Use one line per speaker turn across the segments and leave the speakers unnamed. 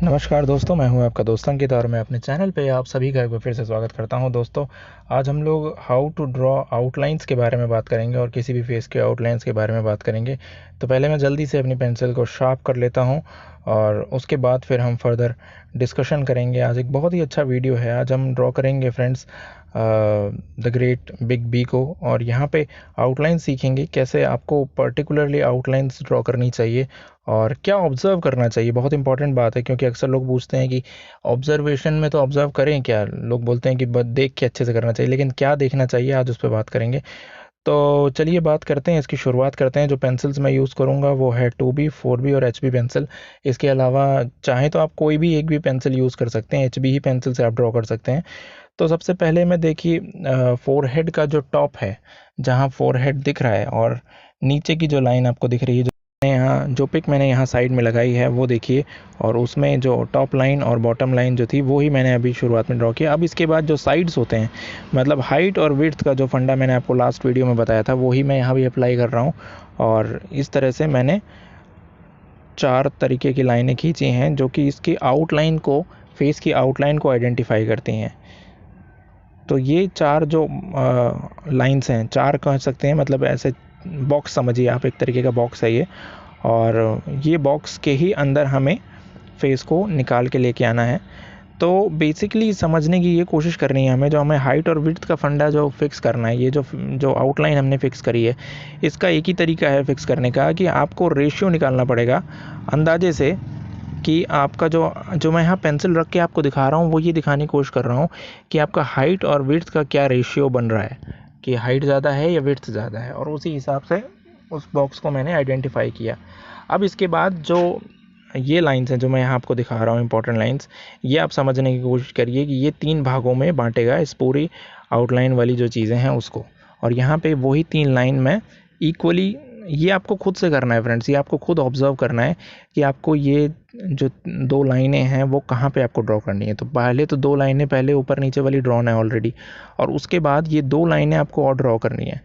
नमस्कार दोस्तों, मैं हूं आपका दोस्त अंकित और मैं अपने चैनल पे आप सभी का एक बार फिर से स्वागत करता हूं। दोस्तों, आज हम लोग हाउ टू ड्रॉ आउटलाइंस के बारे में बात करेंगे और किसी भी फेस के आउटलाइंस के बारे में बात करेंगे। तो पहले मैं जल्दी से अपनी पेंसिल को शार्प कर लेता हूं और उसके बाद फिर हम फर्दर डिस्कशन करेंगे। आज एक बहुत ही अच्छा वीडियो है। आज हम ड्रॉ करेंगे friends the great big B को, और यहाँ पे आउटलाइन सीखेंगे कैसे आपको पर्टिकुलरली आउटलाइंस ड्रॉ करनी चाहिए और क्या ऑब्जर्व करना चाहिए। बहुत इंपॉर्टेंट बात है, क्योंकि अक्सर लोग पूछते हैं कि ऑब्जर्वेशन में तो ऑब्जर्व करें क्या। लोग बोलते हैं कि बस देख के अच्छे से करना चाहिए, लेकिन क्या देखना चाहिए आज उस पर बात करेंगे। तो चलिए बात करते हैं, इसकी शुरुआत करते हैं। जो पेंसिल्स मैं यूज़ करूँगा वो है 2B 4B और HB पेंसिल। इसके अलावा चाहें तो आप कोई भी एक भी पेंसिल यूज़ कर सकते हैं, HB ही पेंसिल से आप ड्रॉ कर सकते हैं। तो सबसे पहले मैं देखिए फोरहेड का जो टॉप है, जहाँ फोरहेड दिख रहा है और नीचे की जो लाइन आपको दिख रही है, जो पिक मैंने यहाँ साइड में लगाई है वो देखिए, और उसमें जो टॉप लाइन और बॉटम लाइन जो थी वो ही मैंने अभी शुरुआत में ड्रॉ किया। अब इसके बाद जो साइड्स होते हैं, मतलब हाइट और विड्थ का जो फंडा मैंने आपको लास्ट वीडियो में बताया था, वो ही मैं यहाँ भी अप्लाई कर रहा हूँ। और इस तरह से मैंने 4 तरीके की लाइनें खींची हैं जो कि इसकी आउटलाइन को, फेस की आउटलाइन को आइडेंटिफाई करती हैं। तो ये 4 जो लाइंस हैं, 4 कह सकते हैं, मतलब ऐसे बॉक्स समझिए आप, एक तरीके का बॉक्स है ये। और ये बॉक्स के ही अंदर हमें फेस को निकाल के लेके आना है। तो बेसिकली समझने की ये कोशिश करनी है हमें, जो हमें हाइट और विड्थ का फंडा जो फिक्स करना है, ये जो आउटलाइन हमने फिक्स करी है, इसका एक ही तरीका है फिक्स करने का कि आपको रेशियो निकालना पड़ेगा अंदाजे से, कि आपका जो मैं यहाँ पेंसिल रख के आपको दिखा रहा हूँ वो ये दिखाने की कोशिश कर रहा हूँ कि आपका हाइट और विड्थ का क्या रेशियो बन रहा है, कि हाइट ज़्यादा है या विड्थ ज़्यादा है, और उसी हिसाब से उस बॉक्स को मैंने आइडेंटिफाई किया। अब इसके बाद जो ये लाइंस हैं जो मैं यहाँ आपको दिखा रहा हूँ, इंपॉर्टेंट लाइंस, ये आप समझने की कोशिश करिए कि ये 3 भागों में बांटेगा इस पूरी आउटलाइन वाली जो चीज़ें हैं उसको। और यहाँ पे वही 3 लाइन में इक्वली, ये आपको खुद से करना है फ्रेंड्स, ये आपको खुद ऑब्जर्व करना है कि आपको ये जो 2 लाइनें हैं वो कहाँ पे आपको ड्रॉ करनी है। तो पहले तो 2 लाइनें पहले ऊपर नीचे वाली ड्रॉन है ऑलरेडी, और उसके बाद ये 2 लाइनें आपको और ड्रॉ करनी है।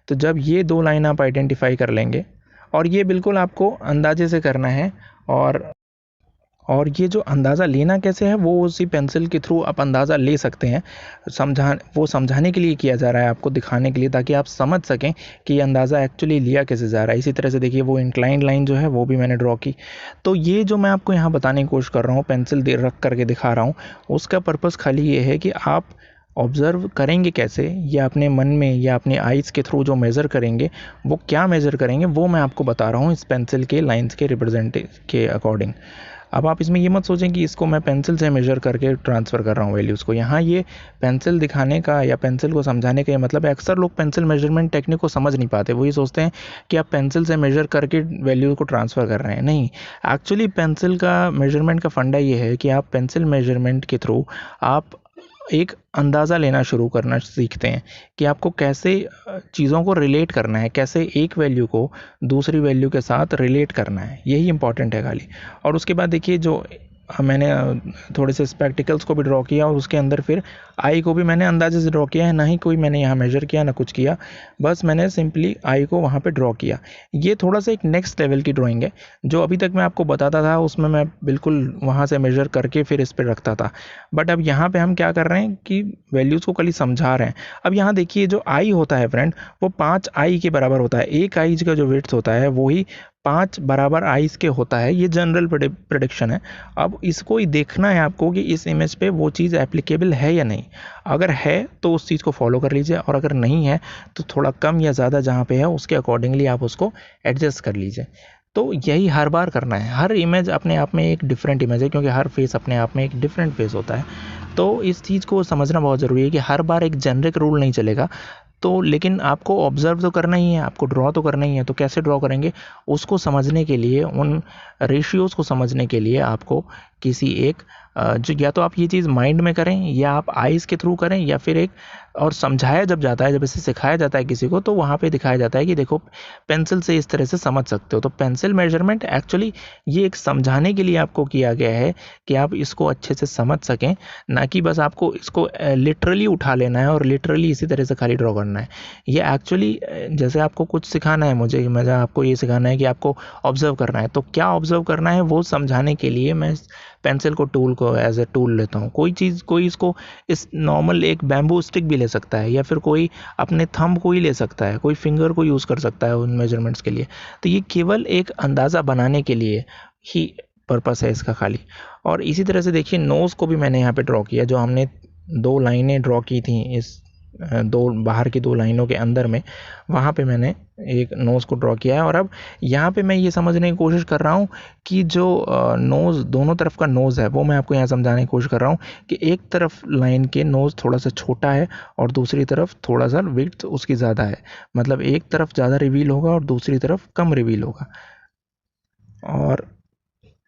तो जब ये 2 लाइन आप आइडेंटिफाई कर लेंगे, और ये बिल्कुल आपको अंदाजे से करना है, और ये जो अंदाज़ा लेना कैसे है वो उसी पेंसिल के थ्रू आप अंदाज़ा ले सकते हैं। समझाने के लिए किया जा रहा है, आपको दिखाने के लिए, ताकि आप समझ सकें कि ये अंदाज़ा एक्चुअली लिया कैसे जा रहा है। इसी तरह से देखिए, वो इंक्लाइंड लाइन जो है वो भी मैंने ड्रॉ की। तो ये जो मैं आपको यहाँ बताने की कोशिश कर रहा हूँ, पेंसिल दे रख करके दिखा रहा हूँ, उसका पर्पज़ खाली ये है कि आप ऑब्ज़र्व करेंगे कैसे, या अपने मन में या अपने आइज़ के थ्रू जो मेज़र करेंगे, वो क्या मेज़र करेंगे वो मैं आपको बता रहा हूँ इस पेंसिल के लाइंस के रिप्रेजेंट के अकॉर्डिंग। अब आप इसमें ये मत सोचें कि इसको मैं पेंसिल से मेज़र करके ट्रांसफ़र कर रहा हूँ वैल्यूज़ को। यहाँ ये पेंसिल दिखाने का या पेंसिल को समझाने का ये मतलब है, अक्सर लोग पेंसिल मेजरमेंट टेक्निक को समझ नहीं पाते। वो ये सोचते हैं कि आप पेंसिल से मेज़र करके वैल्यू को ट्रांसफ़र कर रहे हैं। नहीं, एक्चुअली पेंसिल का मेजरमेंट का फंडा ये है कि आप पेंसिल मेजरमेंट के थ्रू आप एक अंदाज़ा लेना शुरू करना सीखते हैं कि आपको कैसे चीज़ों को रिलेट करना है, कैसे एक वैल्यू को दूसरी वैल्यू के साथ रिलेट करना है, यही इंपॉर्टेंट है खाली। और उसके बाद देखिए, जो मैंने थोड़े से स्पेक्टिकल्स को भी ड्रॉ किया, और उसके अंदर फिर आई को भी मैंने अंदाजे से ड्रॉ किया है, ना ही कोई मैंने यहाँ मेजर किया ना कुछ किया, बस मैंने सिंपली आई को वहाँ पे ड्रॉ किया। ये थोड़ा सा एक नेक्स्ट लेवल की ड्राइंग है। जो अभी तक मैं आपको बताता था उसमें मैं बिल्कुल वहाँ से मेजर करके फिर इस पर रखता था, बट अब यहाँ पे हम क्या कर रहे हैं कि वैल्यूज़ को खाली समझा रहे हैं। अब यहाँ देखिए, जो आई होता है फ्रेंड, वो 5 आई के बराबर होता है। एक आई का जो विड्थ होता है वही 5 बराबर आइज के होता है। ये जनरल प्रेडिक्शन है। अब इसको ही देखना है आपको कि इस इमेज पे वो चीज़ एप्लीकेबल है या नहीं। अगर है तो उस चीज़ को फॉलो कर लीजिए, और अगर नहीं है तो थोड़ा कम या ज़्यादा जहाँ पे है उसके अकॉर्डिंगली आप उसको एडजस्ट कर लीजिए। तो यही हर बार करना है। हर इमेज अपने आप में एक डिफरेंट इमेज है, क्योंकि हर फेस अपने आप में एक डिफरेंट फेस होता है। तो इस चीज़ को समझना बहुत ज़रूरी है कि हर बार एक जेनरिक रूल नहीं चलेगा। तो लेकिन आपको ऑब्ज़र्व तो करना ही है, आपको ड्रॉ तो करना ही है। तो कैसे ड्रॉ करेंगे उसको समझने के लिए, उन रेशियोज़ को समझने के लिए आपको किसी एक जो, या तो आप ये चीज़ माइंड में करें या आप आइज़ के थ्रू करें, या फिर एक, और समझाया जब जाता है, जब इसे सिखाया जाता है किसी को, तो वहाँ पे दिखाया जाता है कि देखो पेंसिल से इस तरह से समझ सकते हो। तो पेंसिल मेजरमेंट एक्चुअली ये एक समझाने के लिए आपको किया गया है कि आप इसको अच्छे से समझ सकें, ना कि बस आपको इसको लिटरली उठा लेना है और लिटरली इसी तरह से खाली ड्रॉ करना है। ये एक्चुअली जैसे आपको कुछ सिखाना है मुझे आपको ये सिखाना है कि आपको ऑब्जर्व करना है, तो क्या ऑब्जर्व करना है वो समझाने के लिए मैं पेंसिल को एज ए टूल लेता हूँ। कोई इसको इस नॉर्मल एक बैम्बू स्टिक भी ले सकता है, या फिर कोई अपने थंब को ही ले सकता है, कोई फिंगर को यूज़ कर सकता है उन मेजरमेंट्स के लिए। तो ये केवल एक अंदाज़ा बनाने के लिए ही पर्पस है इसका खाली। और इसी तरह से देखिए नोज़ को भी मैंने यहाँ पे ड्रॉ किया, जो हमने 2 लाइनें ड्रॉ की थी इस दो बाहर की 2 लाइनों के अंदर में, वहाँ पे मैंने एक नोज़ को ड्रॉ किया है। और अब यहाँ पे मैं ये समझने की कोशिश कर रहा हूँ कि जो नोज़ दोनों तरफ का नोज़ है वो मैं आपको यहाँ समझाने की कोशिश कर रहा हूँ कि एक तरफ लाइन के नोज़ थोड़ा सा छोटा है और दूसरी तरफ थोड़ा सा विड्थ उसकी ज़्यादा है। मतलब एक तरफ ज़्यादा रिवील होगा और दूसरी तरफ कम रिवील होगा। और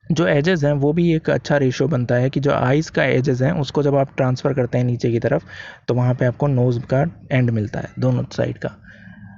जो एजेस हैं वो भी एक अच्छा रेशियो बनता है कि जो आइज़ का एजेस हैं उसको जब आप ट्रांसफ़र करते हैं नीचे की तरफ, तो वहाँ पे आपको नोज़ का एंड मिलता है दोनों साइड का।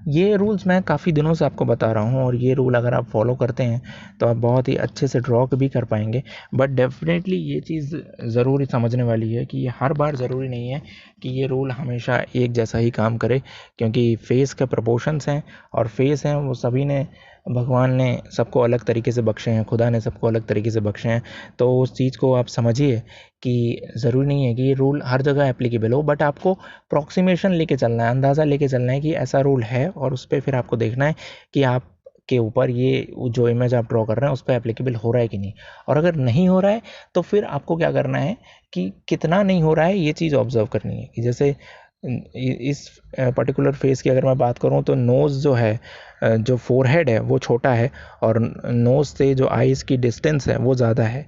ये रूल्स मैं काफ़ी दिनों से आपको बता रहा हूँ, और ये रूल अगर आप फॉलो करते हैं तो आप बहुत ही अच्छे से ड्रॉ भी कर पाएंगे। बट डेफिनेटली ये चीज़ ज़रूरी समझने वाली है कि ये हर बार ज़रूरी नहीं है कि ये रूल हमेशा एक जैसा ही काम करे, क्योंकि फेस के प्रपोर्शंस हैं और फेस हैं वो सभी ने, भगवान ने सबको अलग तरीके से बख्शे हैं, खुदा ने सबको अलग तरीके से बख्शे हैं। तो उस चीज़ को आप समझिए कि ज़रूरी नहीं है कि ये रूल हर जगह एप्लीकेबल हो, बट आपको अप्रॉक्सीमेशन लेके चलना है, अंदाज़ा लेके चलना है कि ऐसा रूल है, और उस पे फिर आपको देखना है कि आप के ऊपर ये जो इमेज आप ड्रॉ कर रहे हैं उस पे एप्लीकेबल हो रहा है कि नहीं। और अगर नहीं हो रहा है तो फिर आपको क्या करना है कि कितना नहीं हो रहा है ये चीज़ ऑब्जर्व करनी है। कि जैसे इस पर्टिकुलर फेस की अगर मैं बात करूं तो नोज़ जो है, जो फोरहेड है वो छोटा है, और नोज़ से जो आईज़ की डिस्टेंस है वो ज़्यादा है।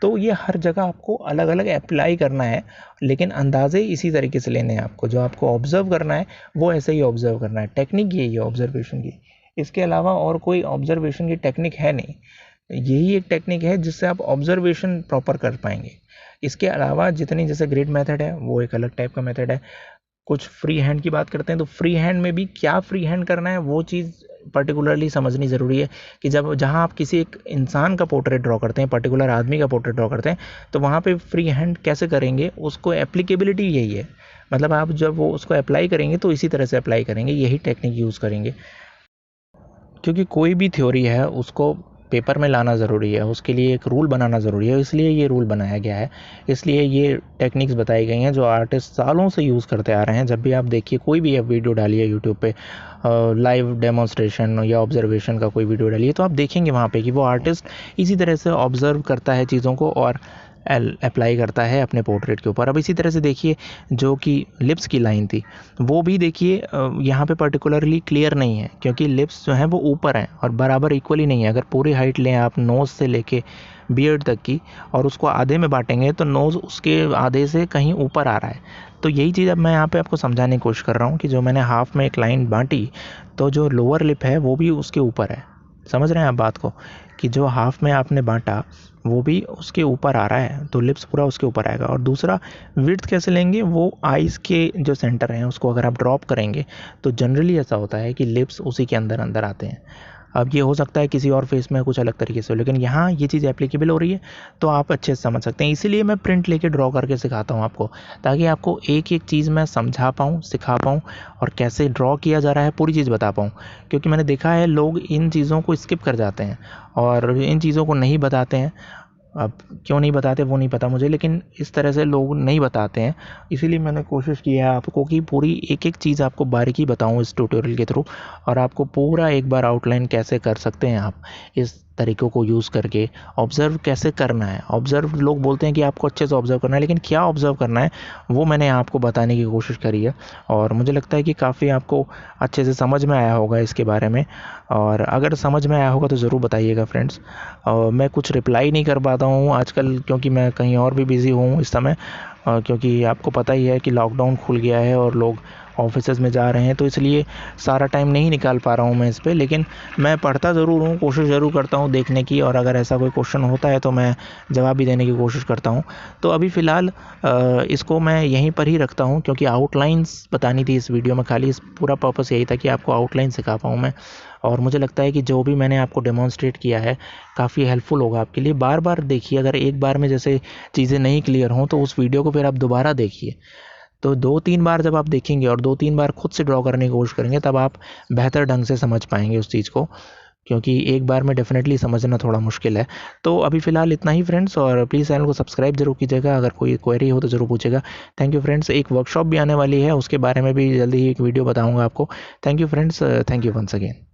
तो ये हर जगह आपको अलग अलग अप्लाई करना है, लेकिन अंदाज़े इसी तरीके से लेने हैं आपको। जो आपको ऑब्ज़र्व करना है वो ऐसे ही ऑब्ज़र्व करना है। टेक्निक यही है ऑब्ज़र्वेशन की, इसके अलावा और कोई ऑब्ज़र्वेशन की टेक्निक है नहीं। यही एक टेक्निक है जिससे आप ऑब्ज़र्वेशन प्रॉपर कर पाएंगे। इसके अलावा जितनी जैसे ग्रिड मेथड है वो एक अलग टाइप का मेथड है। कुछ फ्री हैंड की बात करते हैं तो फ्री हैंड में भी क्या फ्री हैंड करना है वो चीज़ पर्टिकुलरली समझनी ज़रूरी है। कि जब जहाँ आप किसी एक इंसान का पोर्ट्रेट ड्रॉ करते हैं, पर्टिकुलर आदमी का पोर्ट्रेट ड्रॉ करते हैं, तो वहाँ पे फ्री हैंड कैसे करेंगे, उसको एप्लीकेबिलिटी यही है। मतलब आप जब वो उसको अप्लाई करेंगे तो इसी तरह से अप्लाई करेंगे, यही टेक्निक यूज़ करेंगे। क्योंकि कोई भी थ्योरी है उसको पेपर में लाना ज़रूरी है, उसके लिए एक रूल बनाना ज़रूरी है, इसलिए ये रूल बनाया गया है। इसलिए ये टेक्निक्स बताई गई हैं जो आर्टिस्ट सालों से यूज़ करते आ रहे हैं। जब भी आप देखिए कोई भी आप वीडियो डालिए यूट्यूब पे, लाइव डेमोन्स्ट्रेशन या ऑब्जर्वेशन का कोई वीडियो डालिए, तो आप देखेंगे वहाँ पे कि वो आर्टिस्ट इसी तरह से ऑब्ज़र्व करता है चीज़ों को और अप्लाई करता है अपने पोर्ट्रेट के ऊपर। अब इसी तरह से देखिए जो कि लिप्स की लाइन थी, वो भी देखिए यहाँ पे पर्टिकुलरली क्लियर नहीं है, क्योंकि लिप्स जो हैं वो ऊपर हैं और बराबर इक्वली नहीं है। अगर पूरी हाइट लें आप नोज़ से लेके बियर्ड तक की और उसको आधे में बांटेंगे तो नोज़ उसके आधे से कहीं ऊपर आ रहा है। तो यही चीज़ अब मैं यहाँ पे आपको समझाने की कोशिश कर रहा हूँ कि जो मैंने हाफ में एक लाइन बांटी, तो जो लोअर लिप है वो भी उसके ऊपर है। समझ रहे हैं आप बात को, कि जो हाफ में आपने बांटा वो भी उसके ऊपर आ रहा है, तो लिप्स पूरा उसके ऊपर आएगा। और दूसरा विड्थ कैसे लेंगे, वो आइज़ के जो सेंटर हैं उसको अगर आप ड्रॉप करेंगे तो जनरली ऐसा होता है कि लिप्स उसी के अंदर अंदर आते हैं। अब ये हो सकता है किसी और फेस में कुछ अलग तरीके से हो, लेकिन यहाँ ये चीज़ एप्लीकेबल हो रही है तो आप अच्छे से समझ सकते हैं। इसीलिए मैं प्रिंट लेके ड्रॉ करके सिखाता हूँ आपको, ताकि आपको एक एक चीज़ मैं समझा पाऊँ, सिखा पाऊँ, और कैसे ड्रॉ किया जा रहा है पूरी चीज़ बता पाऊँ। क्योंकि मैंने देखा है लोग इन चीज़ों को स्किप कर जाते हैं और इन चीज़ों को नहीं बताते हैं। अब क्यों नहीं बताते वो नहीं पता मुझे, लेकिन इस तरह से लोग नहीं बताते हैं। इसीलिए मैंने कोशिश की है आपको कि पूरी एक एक चीज़ आपको बारीकी बताऊं इस ट्यूटोरियल के थ्रू, और आपको पूरा एक बार आउटलाइन कैसे कर सकते हैं आप इस तरीक़ों को यूज़ करके। ऑब्ज़र्व कैसे करना है, ऑब्ज़र्व लोग बोलते हैं कि आपको अच्छे से ऑब्ज़र्व करना है, लेकिन क्या ऑब्ज़र्व करना है वो मैंने आपको बताने की कोशिश करी है। और मुझे लगता है कि काफ़ी आपको अच्छे से समझ में आया होगा इसके बारे में। और अगर समझ में आया होगा तो ज़रूर बताइएगा फ्रेंड्स। मैं कुछ रिप्लाई नहीं कर पाता हूँ आजकल, क्योंकि मैं कहीं और भी बिज़ी हूँ इस समय, क्योंकि आपको पता ही है कि लॉकडाउन खुल गया है और लोग ऑफिसेज़ में जा रहे हैं, तो इसलिए सारा टाइम नहीं निकाल पा रहा हूँ मैं इस पे। लेकिन मैं पढ़ता ज़रूर हूँ, कोशिश ज़रूर करता हूँ देखने की, और अगर ऐसा कोई क्वेश्चन होता है तो मैं जवाब भी देने की कोशिश करता हूँ। तो अभी फ़िलहाल इसको मैं यहीं पर ही रखता हूँ, क्योंकि आउटलाइंस बतानी थी इस वीडियो में। खाली इस पूरा पर्पस यही था कि आपको आउटलाइन सिखा पाऊँ मैं। और मुझे लगता है कि जो भी मैंने आपको डेमोंस्ट्रेट किया है काफ़ी हेल्पफुल होगा आपके लिए। बार बार देखिए, अगर एक बार में जैसे चीज़ें नहीं क्लियर हों तो उस वीडियो को फिर आप दोबारा देखिए। तो 2-3 बार जब आप देखेंगे और 2-3 बार खुद से ड्रॉ करने की कोशिश करेंगे, तब आप बेहतर ढंग से समझ पाएंगे उस चीज़ को, क्योंकि एक बार में डेफिनेटली समझना थोड़ा मुश्किल है। तो अभी फ़िलहाल इतना ही फ्रेंड्स, और प्लीज़ चैनल को सब्सक्राइब जरूर कीजिएगा। अगर कोई क्वेरी हो तो ज़रूर पूछेगा। Thank you friends. एक वर्कशॉप भी आने वाली है, उसके बारे में भी जल्दी ही एक वीडियो बताऊँगा आपको। Thank you friends, thank you once again.